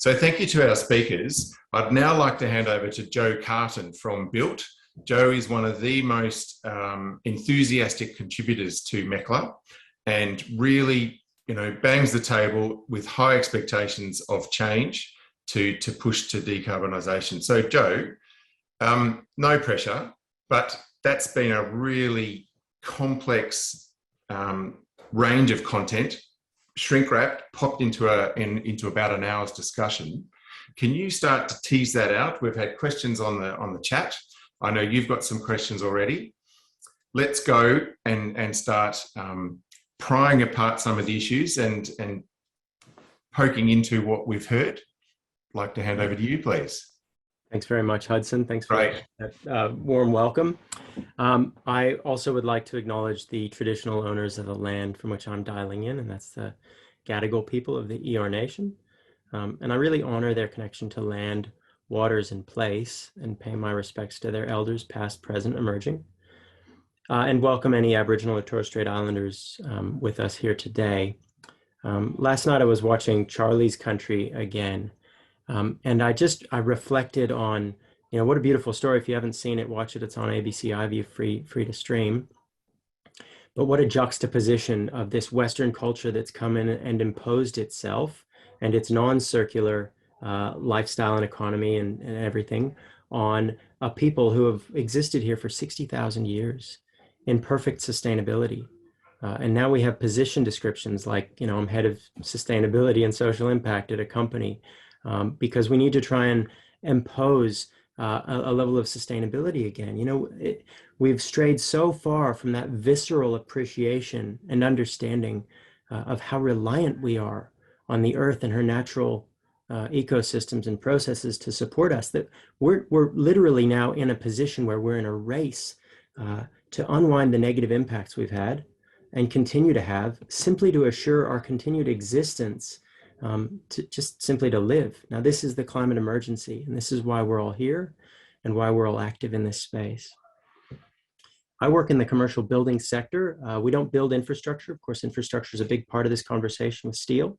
So thank you to our speakers. I'd now like to hand over to Joe Karten from Built. Joe is one of the most enthusiastic contributors to MECLA and really, bangs the table with high expectations of change to push to decarbonisation. So Joe, no pressure, but that's been a really complex range of content, shrink wrapped, popped into about an hour's discussion. Can you start to tease that out? We've had questions on the chat. I know you've got some questions already. Let's go and start prying apart some of the issues and poking into what we've heard. I'd like to hand over to you, please. Thanks very much, Hudson. Thanks for that warm welcome. I also would like to acknowledge the traditional owners of the land from which I'm dialing in, and that's the Gadigal people of the Eora Nation. And I really honor their connection to land, waters, and place, and pay my respects to their elders, past, present, emerging. And welcome any Aboriginal or Torres Strait Islanders with us here today. Last night I was watching Charlie's Country again. And I reflected on, what a beautiful story. If you haven't seen it, watch it. It's on ABC iView, free to stream. But what a juxtaposition of this Western culture that's come in and imposed itself and its non-circular lifestyle and economy and everything on a people who have existed here for 60,000 years in perfect sustainability. And now we have position descriptions like, I'm head of sustainability and social impact at a company. Because we need to try and impose a level of sustainability again. We've strayed so far from that visceral appreciation and understanding of how reliant we are on the earth and her natural ecosystems and processes to support us, that we're literally now in a position where we're in a race to unwind the negative impacts we've had and continue to have, simply to assure our continued existence, simply to live. Now, this is the climate emergency, and this is why we're all here and why we're all active in this space. I work in the commercial building sector. We don't build infrastructure. Of course, infrastructure is a big part of this conversation with steel.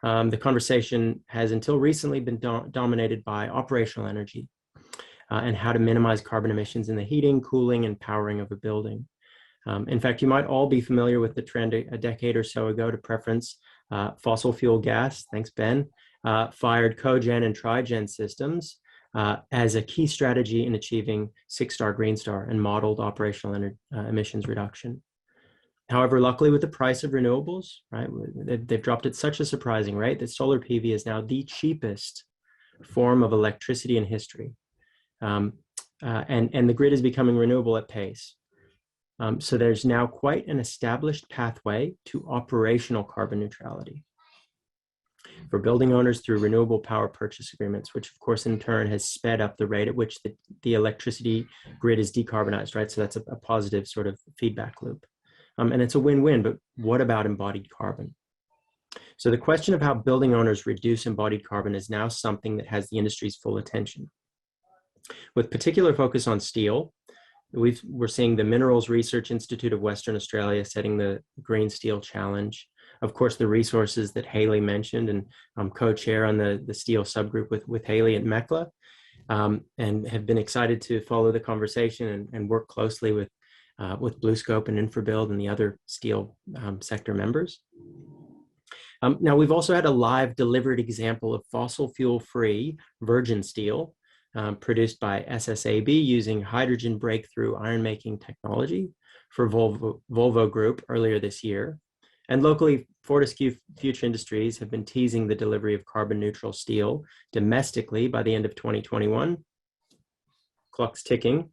The conversation has until recently been dominated by operational energy and how to minimize carbon emissions in the heating, cooling, and powering of a building. In fact, you might all be familiar with the trend a decade or so ago to preference fossil fuel gas, thanks Ben, fired cogen and trigen systems as a key strategy in achieving 6-star Green Star and modeled operational emissions reduction. However, luckily with the price of renewables, right, they've dropped at such a surprising rate that solar PV is now the cheapest form of electricity in history. And the grid is becoming renewable at pace. So there's now quite an established pathway to operational carbon neutrality for building owners through renewable power purchase agreements, which of course in turn has sped up the rate at which the electricity grid is decarbonized, right? So that's a positive sort of feedback loop. And it's a win-win, but what about embodied carbon? So the question of how building owners reduce embodied carbon is now something that has the industry's full attention. With particular focus on steel, we're seeing the Minerals Research Institute of Western Australia setting the Green Steel Challenge. Of course, the resources that Haley mentioned, and I'm co-chair on the steel subgroup with Haley at MECLA, and have been excited to follow the conversation and work closely with BlueScope and InfraBuild and the other steel sector members. Now, we've also had a live delivered example of fossil fuel-free virgin steel produced by SSAB using hydrogen breakthrough iron-making technology for Volvo Group earlier this year. And locally, Fortescue Future Industries have been teasing the delivery of carbon-neutral steel domestically by the end of 2021. Clock's ticking.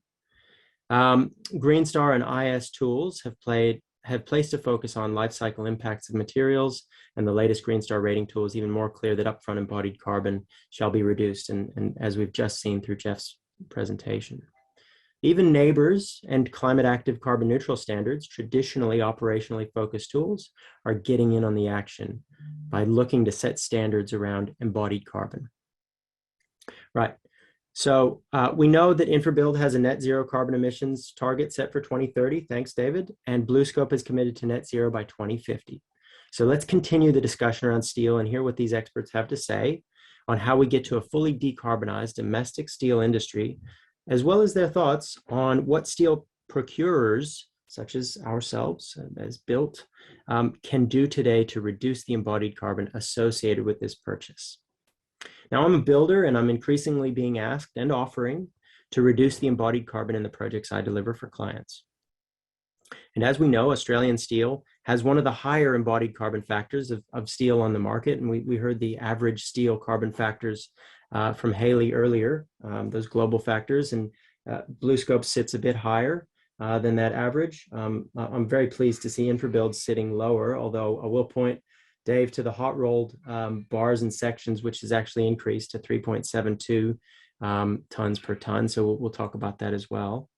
Green Star and IS Tools have placed a focus on life cycle impacts of materials, and the latest Green Star rating tool is even more clear that upfront embodied carbon shall be reduced, and as we've just seen through Jeff's presentation. Even neighbors and climate active carbon neutral standards, traditionally operationally focused tools, are getting in on the action by looking to set standards around embodied carbon. Right. So we know that InfraBuild has a net zero carbon emissions target set for 2030, thanks David, and BlueScope is committed to net zero by 2050. So let's continue the discussion around steel and hear what these experts have to say. on how we get to a fully decarbonized domestic steel industry, as well as their thoughts on what steel procurers, such as ourselves, as Built, can do today to reduce the embodied carbon associated with this purchase. Now, I'm a builder, and I'm increasingly being asked and offering to reduce the embodied carbon in the projects I deliver for clients. And as we know, Australian steel has one of the higher embodied carbon factors of steel on the market. And we heard the average steel carbon factors from Haley earlier, those global factors. And BlueScope sits a bit higher than that average. I'm very pleased to see InfraBuild sitting lower, although I will point, Dave, to the hot rolled bars and sections, which has actually increased to 3.72 tons per ton. So we'll talk about that as well.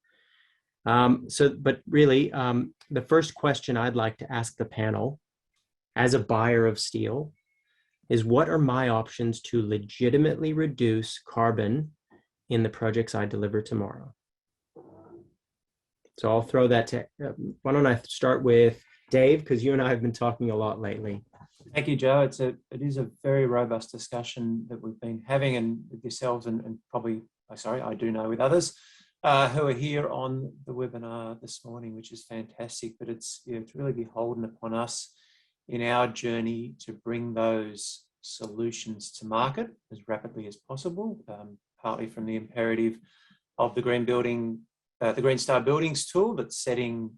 But really, the first question I'd like to ask the panel as a buyer of steel is, what are my options to legitimately reduce carbon in the projects I deliver tomorrow? So I'll throw that to, why don't I start with Dave, because you and I have been talking a lot lately. Thank you, Joe. It is a very robust discussion that we've been having, and with yourselves and probably, I do know with others who are here on the webinar this morning, which is fantastic. But it's really beholden upon us in our journey to bring those solutions to market as rapidly as possible, partly from the imperative of the Green Star Buildings tool that's setting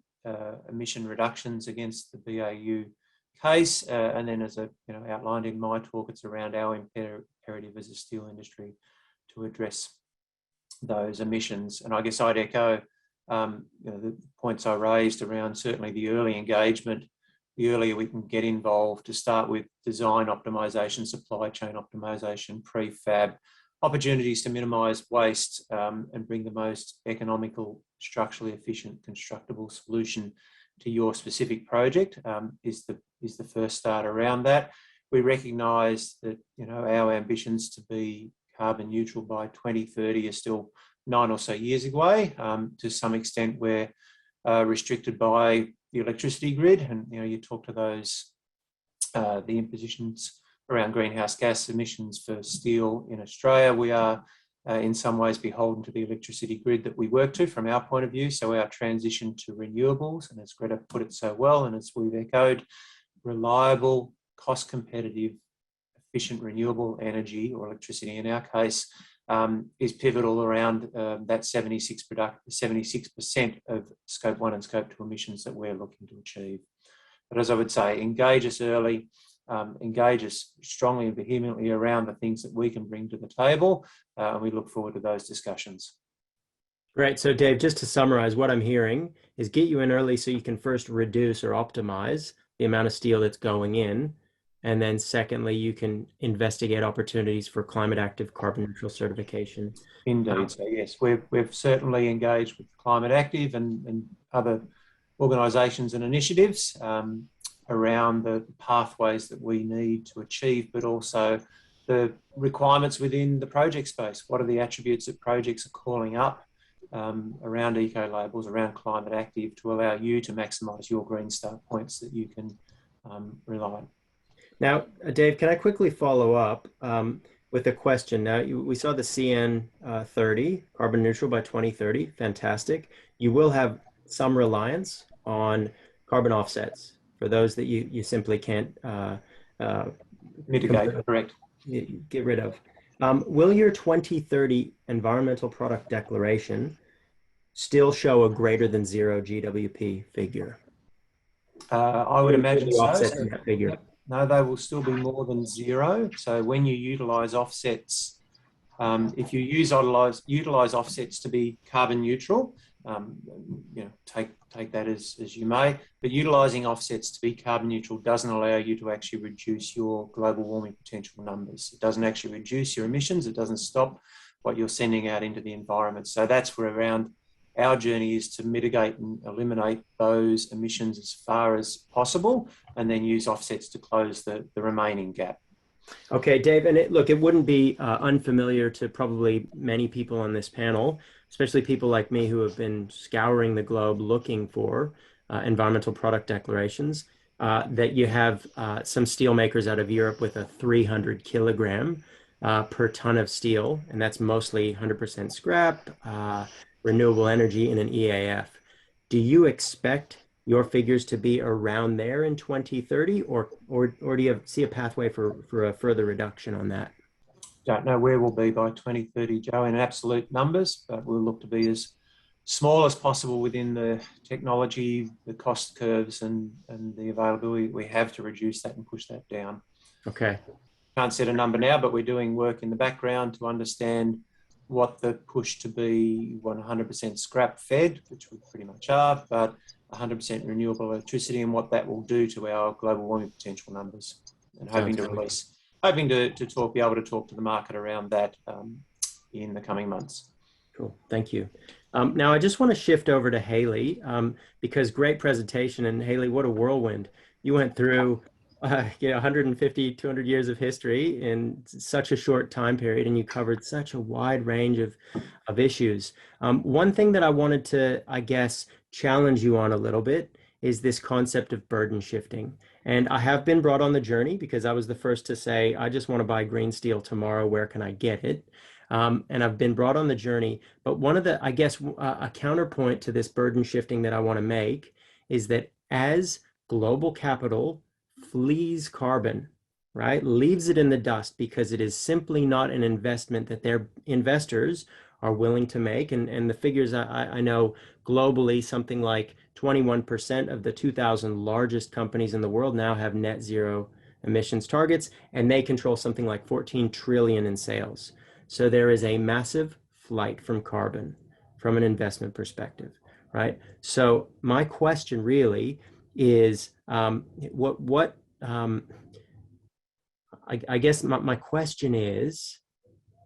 emission reductions against the BAU case, and then as outlined in my talk, it's around our imperative as a steel industry to address those emissions. And I guess I'd echo the points I raised around certainly the early engagement. The earlier we can get involved, to start with design optimization, supply chain optimization, prefab, opportunities to minimise waste and bring the most economical, structurally efficient, constructible solution to your specific project is the first start around that. We recognise that our ambitions to be carbon neutral by 2030 are still 9 or so years away. To some extent, we're restricted by the electricity grid, and you talk to those the impositions around greenhouse gas emissions for steel in Australia. We are in some ways beholden to the electricity grid that we work to from our point of view. So our transition to renewables, and as Greta put it so well, and as we've echoed, reliable, cost competitive, efficient renewable energy, or electricity in our case, is pivotal around that 76% of scope 1 and scope 2 emissions that we're looking to achieve. But as I would say, engage us early, engage us strongly and vehemently around the things that we can bring to the table, and we look forward to those discussions. Great. So Dave, just to summarize, what I'm hearing is get you in early so you can first reduce or optimize the amount of steel that's going in. And then secondly, you can investigate opportunities for climate active carbon neutral certification. Indeed. So yes, we've certainly engaged with Climate Active and other organisations and initiatives around the pathways that we need to achieve, but also the requirements within the project space. What are the attributes that projects are calling up around eco labels, around Climate Active, to allow you to maximise your Green Star points that you can rely on. Now, Dave, can I quickly follow up with a question? Now, we saw the CN 30, carbon neutral by 2030, fantastic. You will have some reliance on carbon offsets for those that you simply can't mitigate, correct. Get rid of. Will your 2030 environmental product declaration still show a greater than 0 GWP figure? I would imagine so. That figure. Yep. No, they will still be more than 0. So when you utilise offsets, if you utilise offsets to be carbon neutral, take that as you may, but utilising offsets to be carbon neutral doesn't allow you to actually reduce your global warming potential numbers. It doesn't actually reduce your emissions. It doesn't stop what you're sending out into the environment. So that's where around our journey is to mitigate and eliminate those emissions as far as possible, and then use offsets to close the remaining gap. Okay, Dave, and it wouldn't be unfamiliar to probably many people on this panel, especially people like me who have been scouring the globe looking for environmental product declarations, that you have some steel makers out of Europe with a 300 kilogram per ton of steel, and that's mostly 100% scrap, renewable energy, and an EAF. Do you expect your figures to be around there in 2030, or do you see a pathway for a further reduction on that? Don't know where we'll be by 2030, Joe, in absolute numbers, but we'll look to be as small as possible within the technology, the cost curves, and the availability we have to reduce that and push that down. Okay. Can't set a number now, but we're doing work in the background to understand what the push to be 100% scrap fed, which we pretty much are, but 100% renewable electricity, and what that will do to our global warming potential numbers, and hoping to be able to talk to the market around that in the coming months. Cool, thank you. Now I just want to shift over to Haley, because great presentation, and Haley, what a whirlwind. You went through 150, 200 years of history in such a short time period, and you covered such a wide range of issues. One thing that I wanted to, I guess, challenge you on a little bit is this concept of burden shifting. And I have been brought on the journey because I was the first to say, I just want to buy green steel tomorrow. Where can I get it? And I've been brought on the journey. But one of the, I guess, a counterpoint to this burden shifting that I want to make is that as global capital flees carbon, right, leaves it in the dust because it is simply not an investment that their investors are willing to make. And the figures I know globally, something like 21% of the 2,000 largest companies in the world now have net zero emissions targets, and they control something like 14 trillion in sales. So there is a massive flight from carbon from an investment perspective, right? So my question really is, I guess my question is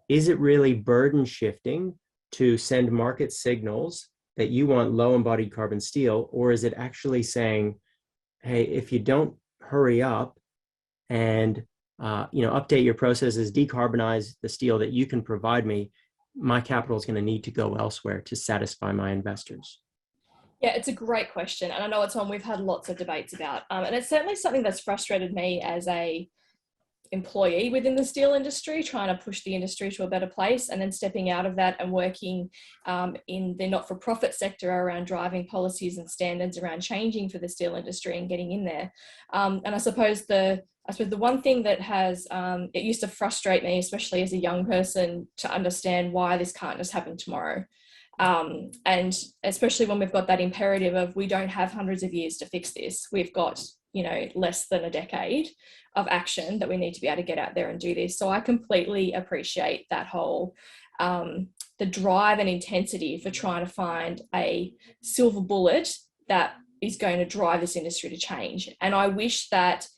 it really burden shifting to send market signals that you want low embodied carbon steel, or is it actually saying, hey, if you don't hurry up and update your processes, decarbonize the steel that you can provide me, my capital is going to need to go elsewhere to satisfy my investors? Yeah, it's a great question. And I know it's one we've had lots of debates about. And it's certainly something that's frustrated me as a employee within the steel industry, trying to push the industry to a better place, and then stepping out of that and working in the not-for-profit sector around driving policies and standards around changing for the steel industry and getting in there. And I suppose the one thing that has, it used to frustrate me, especially as a young person, to understand why this can't just happen tomorrow. And especially when we've got that imperative of, we don't have hundreds of years to fix this. We've got, less than a decade of action that we need to be able to get out there and do this. So I completely appreciate that whole, the drive and intensity for trying to find a silver bullet that is going to drive this industry to change. And I wish that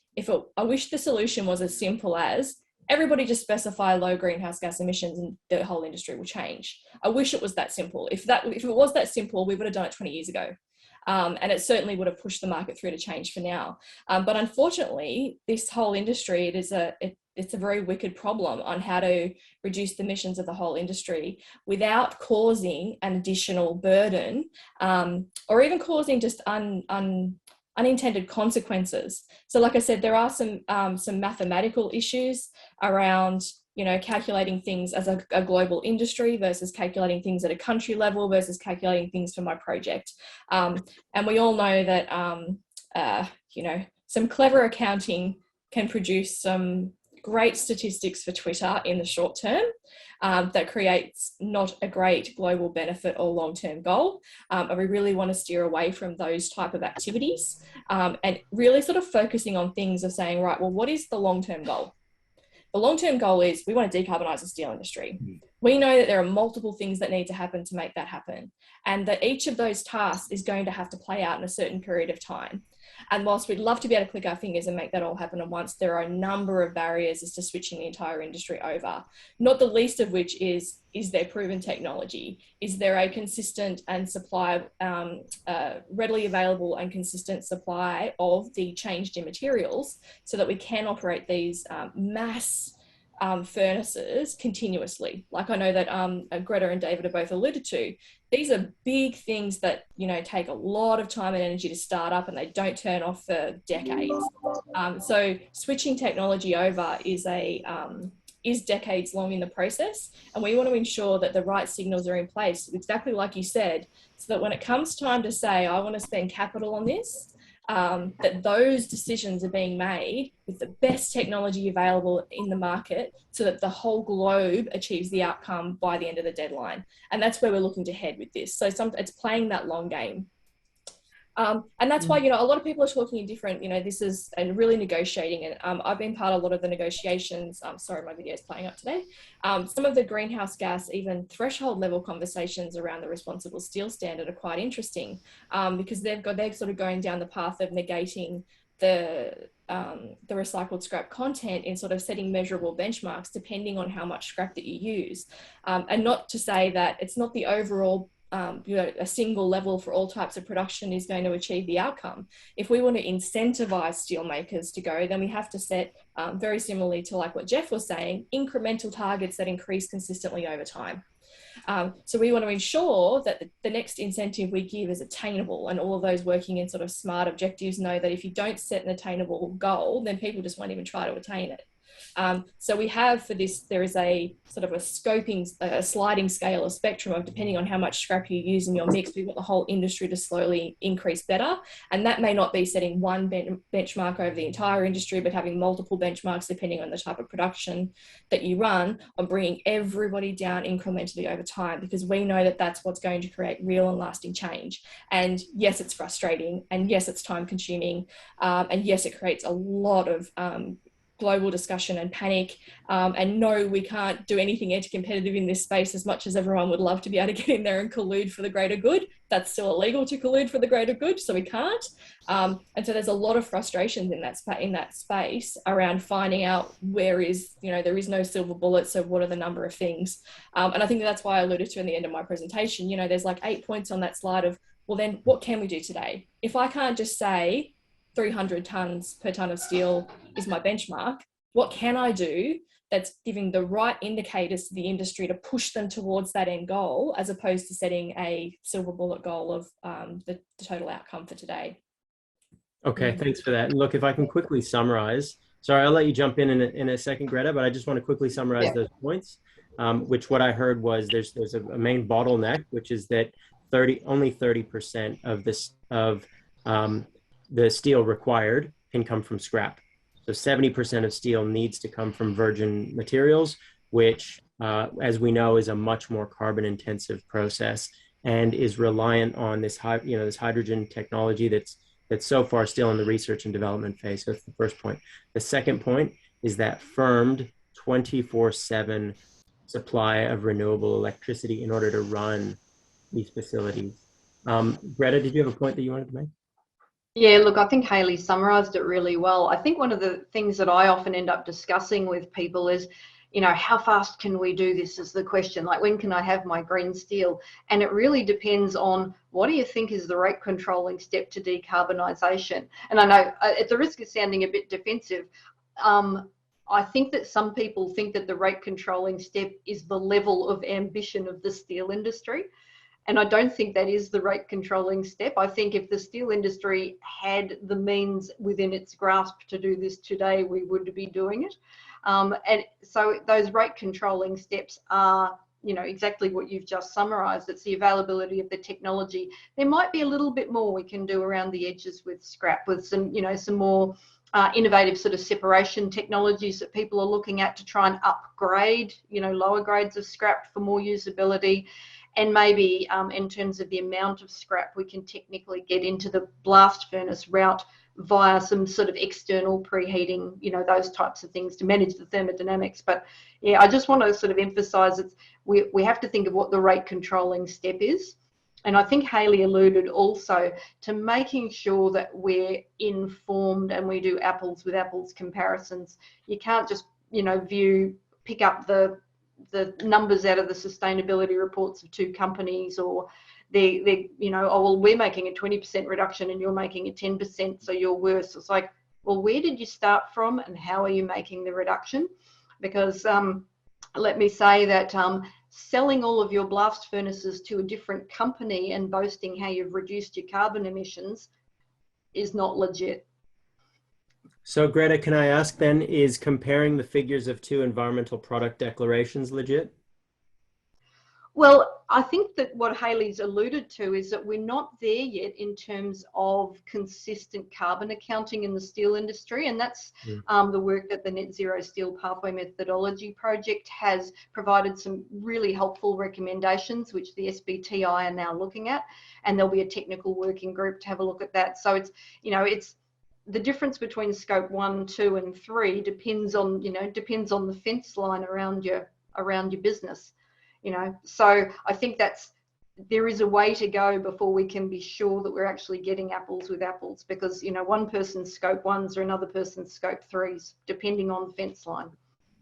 I wish the solution was as simple as everybody just specify low greenhouse gas emissions and the whole industry will change. I wish it was that simple. If it was that simple, we would have done it 20 years ago. And it certainly would have pushed the market through to change for now. But unfortunately, this whole industry, it's a very wicked problem on how to reduce the emissions of the whole industry without causing an additional burden, or even causing just unintended consequences. So like I said, there are some mathematical issues around, calculating things as a global industry versus calculating things at a country level versus calculating things for my project. And we all know that, some clever accounting can produce some great statistics for Twitter in the short term, that creates not a great global benefit or long-term goal. And we really want to steer away from those type of activities, and really sort of focusing on things of saying, right, well, what is the long-term goal? The long-term goal is we want to decarbonize the steel industry. We know that there are multiple things that need to happen to make that happen, and that each of those tasks is going to have to play out in a certain period of time. And whilst we'd love to be able to click our fingers and make that all happen at once, there are a number of barriers as to switching the entire industry over, not the least of which is there proven technology? Is there a consistent and readily available and consistent supply of the changed in materials so that we can operate these mass furnaces continuously? Like I know that Greta and David have both alluded to, these are big things that, take a lot of time and energy to start up, and they don't turn off for decades. So switching technology over is is decades long in the process. And we want to ensure that the right signals are in place, exactly like you said, so that when it comes time to say, I want to spend capital on this, that those decisions are being made with the best technology available in the market so that the whole globe achieves the outcome by the end of the deadline. And that's where we're looking to head with this. So it's playing that long game. And that's why, a lot of people are talking in different, this is and really negotiating. And I've been part of a lot of the negotiations. Sorry, my video is playing up today. Some of the greenhouse gas, even threshold level conversations around the responsible steel standard are quite interesting, because they're sort of going down the path of negating the recycled scrap content in sort of setting measurable benchmarks depending on how much scrap that you use. And not to say that it's not the overall a single level for all types of production is going to achieve the outcome. If we want to incentivize steelmakers to go, then we have to set, very similarly to like what Jeff was saying, incremental targets that increase consistently over time. So we want to ensure that the next incentive we give is attainable, and all of those working in sort of smart objectives know that if you don't set an attainable goal, then people just won't even try to attain it. So we have for this, there is a sort of a sliding scale, a spectrum of depending on how much scrap you use in your mix, we want the whole industry to slowly increase better. And that may not be setting one benchmark over the entire industry, but having multiple benchmarks depending on the type of production that you run, on bringing everybody down incrementally over time, because we know that that's what's going to create real and lasting change. And yes, it's frustrating, and yes, it's time consuming, and yes, it creates a lot of global discussion and panic, and no, we can't do anything anti-competitive in this space as much as everyone would love to be able to get in there and collude for the greater good. That's still illegal to collude for the greater good, so we can't. And so there's a lot of frustrations in that space around finding out where is, there is no silver bullet, so what are the number of things? And I think that's why I alluded to in the end of my presentation, there's like 8 points on that slide of, well, then what can we do today? If I can't just say 300 tons per ton of steel is my benchmark, what can I do that's giving the right indicators to the industry to push them towards that end goal, as opposed to setting a silver bullet goal of the total outcome for today? Okay, thanks for that. And look, if I can quickly summarize, sorry, I'll let you jump in a second, Greta, but I just want to quickly summarize those points, which what I heard was there's a main bottleneck, which is that only 30% of this the steel required can come from scrap. So 70% of steel needs to come from virgin materials, which, as we know, is a much more carbon intensive process and is reliant on this hydrogen technology that's so far still in the research and development phase. So that's the first point. The second point is that firmed 24/7 supply of renewable electricity in order to run these facilities. Greta, did you have a point that you wanted to make? Yeah, look, I think Hayley summarised it really well. I think one of the things that I often end up discussing with people is, how fast can we do this is the question. Like, when can I have my green steel? And it really depends on what do you think is the rate controlling step to decarbonisation. And I know at the risk of sounding a bit defensive, I think that some people think that the rate controlling step is the level of ambition of the steel industry. And I don't think that is the rate controlling step. I think if the steel industry had the means within its grasp to do this today, we would be doing it. And so those rate controlling steps are, exactly what you've just summarised. It's the availability of the technology. There might be a little bit more we can do around the edges with scrap, with some, some more innovative sort of separation technologies that people are looking at to try and upgrade, lower grades of scrap for more usability. And maybe in terms of the amount of scrap we can technically get into the blast furnace route via some sort of external preheating, those types of things to manage the thermodynamics. But yeah, I just want to sort of emphasise that we have to think of what the rate controlling step is. And I think Hayley alluded also to making sure that we're informed and we do apples with apples comparisons. You can't just, pick up the numbers out of the sustainability reports of two companies, or they oh, well, we're making a 20% reduction and you're making a 10%, so you're worse. It's like, well, where did you start from and how are you making the reduction? Because let me say that selling all of your blast furnaces to a different company and boasting how you've reduced your carbon emissions is not legit. So Greta, can I ask then, is comparing the figures of two environmental product declarations legit? Well, I think that what Hayley's alluded to is that we're not there yet in terms of consistent carbon accounting in the steel industry. And that's the work that the Net Zero Steel Pathway Methodology Project has provided some really helpful recommendations, which the SBTI are now looking at. And there'll be a technical working group to have a look at that. So it's, it's the difference between scope 1, 2, and 3 depends on, depends on the fence line around your business. So I think there is a way to go before we can be sure that we're actually getting apples with apples, because one person's scope 1s or another person's scope 3s, depending on the fence line.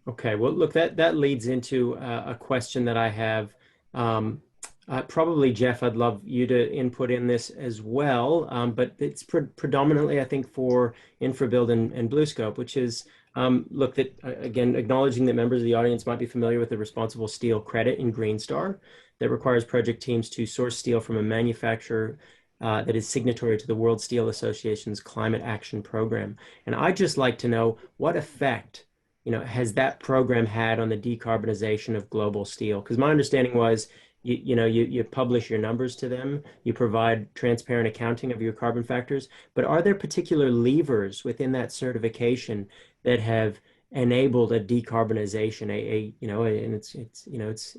Okay, well, look, that leads into a question that I have. Probably, Jeff, I'd love you to input in this as well, but it's predominantly, I think, for InfraBuild and BlueScope, which is, look, that again, acknowledging that members of the audience might be familiar with the responsible steel credit in Green Star that requires project teams to source steel from a manufacturer that is signatory to the World Steel Association's Climate Action Program. And I'd just like to know what effect has that program had on the decarbonization of global steel? Because my understanding was, you publish your numbers to them, you provide transparent accounting of your carbon factors, but are there particular levers within that certification that have enabled a decarbonization, and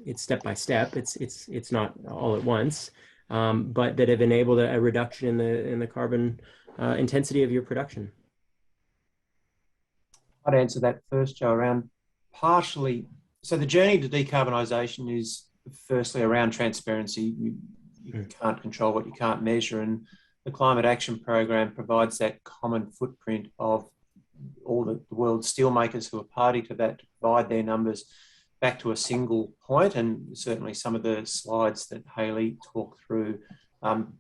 it's step by step, it's not all at once, but that have enabled a reduction in the carbon intensity of your production? I'd answer that first, Joe, around partially. So the journey to decarbonisation is firstly around transparency. You can't control what you can't measure, and the Climate Action Program provides that common footprint of all the world's steelmakers who are party to that to provide their numbers back to a single point. And certainly some of the slides that Hayley talked through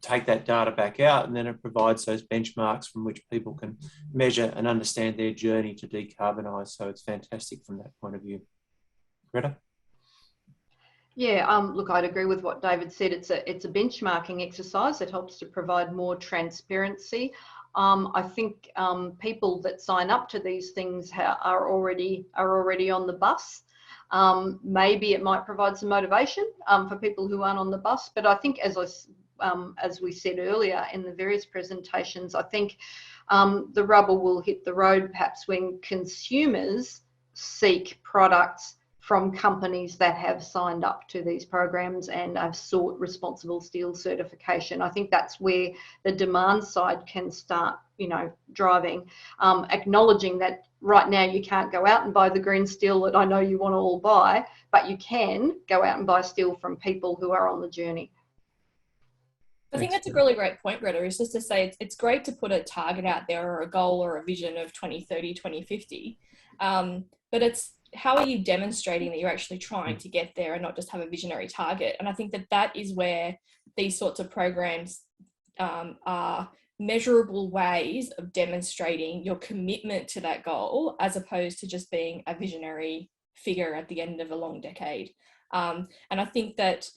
take that data back out, and then it provides those benchmarks from which people can measure and understand their journey to decarbonise. So it's fantastic from that point of view. Greta? Yeah, look, I'd agree with what David said. It's a benchmarking exercise that helps to provide more transparency. I think people that sign up to these things are already on the bus. Maybe it might provide some motivation for people who aren't on the bus. But I think, as we said earlier in the various presentations, I think the rubber will hit the road perhaps when consumers seek products from companies that have signed up to these programs and have sought responsible steel certification. I think that's where the demand side can start, driving, acknowledging that right now you can't go out and buy the green steel that I know you want to all buy, but you can go out and buy steel from people who are on the journey. I think that's a really great point, Greta, is just to say it's great to put a target out there or a goal or a vision of 2030, 2050, but it's how are you demonstrating that you're actually trying to get there and not just have a visionary target? And I think that is where these sorts of programs are measurable ways of demonstrating your commitment to that goal, as opposed to just being a visionary figure at the end of a long decade. And I think that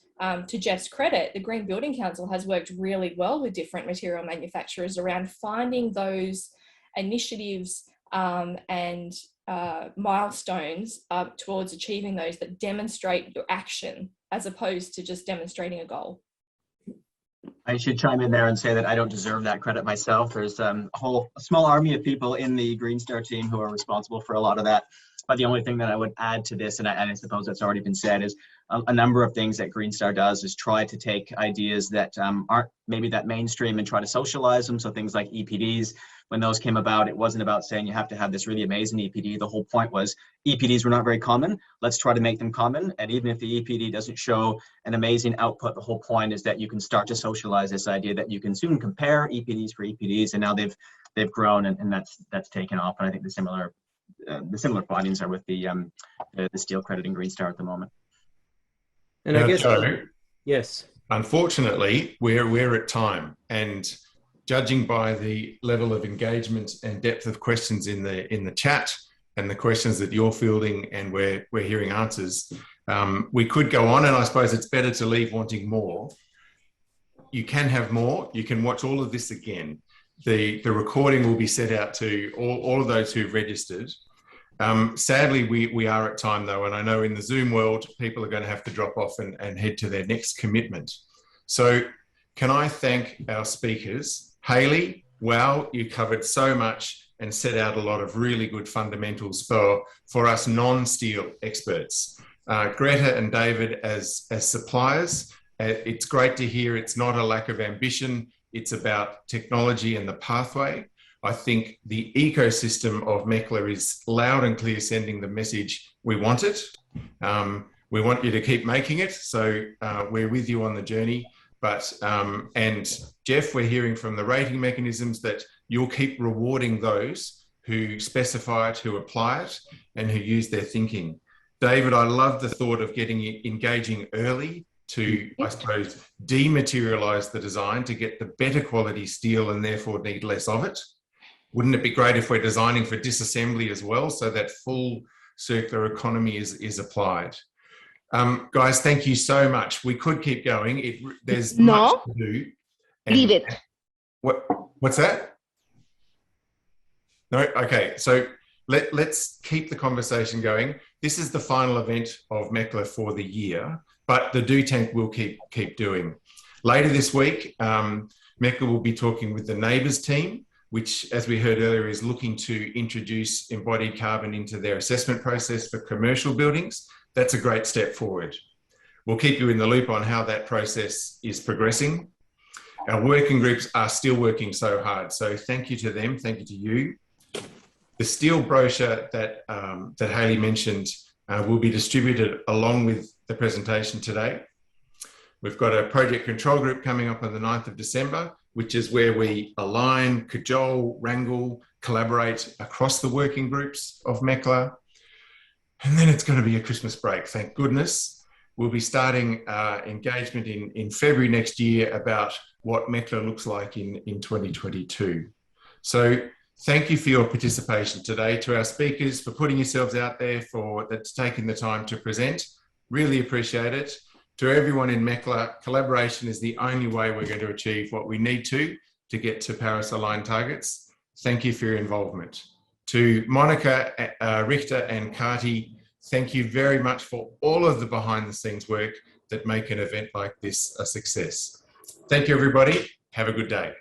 to Jeff's credit, the Green Building Council has worked really well with different material manufacturers around finding those initiatives and milestones towards achieving those that demonstrate your action as opposed to just demonstrating a goal. I should chime in there and say that I don't deserve that credit myself. There's a small army of people in the Green Star team who are responsible for a lot of that. But the only thing that I would add to this, and I suppose that's already been said, is a number of things that Green Star does is try to take ideas that aren't maybe that mainstream and try to socialize them. So things like EPDs, when those came about, it wasn't about saying you have to have this really amazing EPD. The whole point was EPDs were not very common. Let's try to make them common. And even if the EPD doesn't show an amazing output, the whole point is that you can start to socialize this idea that you can soon compare EPDs for EPDs. And now they've grown, and that's taken off. And I think the similar findings are with the steel credit in Green Star at the moment. And I guess, Joe, yes. Unfortunately, we're at time, and judging by the level of engagement and depth of questions in the chat and the questions that you're fielding and we're hearing answers, we could go on, and I suppose it's better to leave wanting more. You can have more. You can watch all of this again. the recording will be sent out to all of those who've registered. Sadly, we are at time though, and I know in the Zoom world, people are going to have to drop off and head to their next commitment. So can I thank our speakers? Hayley, wow, you covered so much and set out a lot of really good fundamentals for us non-steel experts. Greta and David as suppliers, it's great to hear it's not a lack of ambition, it's about technology and the pathway. I think the ecosystem of MECLA is loud and clear sending the message, we want it. We want you to keep making it. So we're with you on the journey. But, and Jeff, we're hearing from the rating mechanisms that you'll keep rewarding those who specify it, who apply it, and who use their thinking. David, I love the thought of engaging early to, I suppose, dematerialize the design to get the better quality steel and therefore need less of it. Wouldn't it be great if we're designing for disassembly as well, so that full circular economy is applied? Guys, thank you so much. We could keep going. There's much to do. Leave it. What's that? No? Okay, so let's keep the conversation going. This is the final event of MECLA for the year, but the Do Tank will keep doing. Later this week, MECLA will be talking with the Neighbours team, which, as we heard earlier, is looking to introduce embodied carbon into their assessment process for commercial buildings. That's a great step forward. We'll keep you in the loop on how that process is progressing. Our working groups are still working so hard, so thank you to them, thank you to you. The steel brochure that Hayley mentioned will be distributed along with the presentation today. We've got a project control group coming up on the 9th of December, which is where we align, cajole, wrangle, collaborate across the working groups of MECLA. And then it's going to be a Christmas break, thank goodness. We'll be starting engagement in February next year about what MECLA looks like in 2022. So thank you for your participation today. To our speakers for putting yourselves out there, for taking the time to present. Really appreciate it. To everyone in MECLA, collaboration is the only way we're going to achieve what we need to get to Paris-aligned targets. Thank you for your involvement. To Monica, Richter and Kati, thank you very much for all of the behind-the-scenes work that make an event like this a success. Thank you, everybody. Have a good day.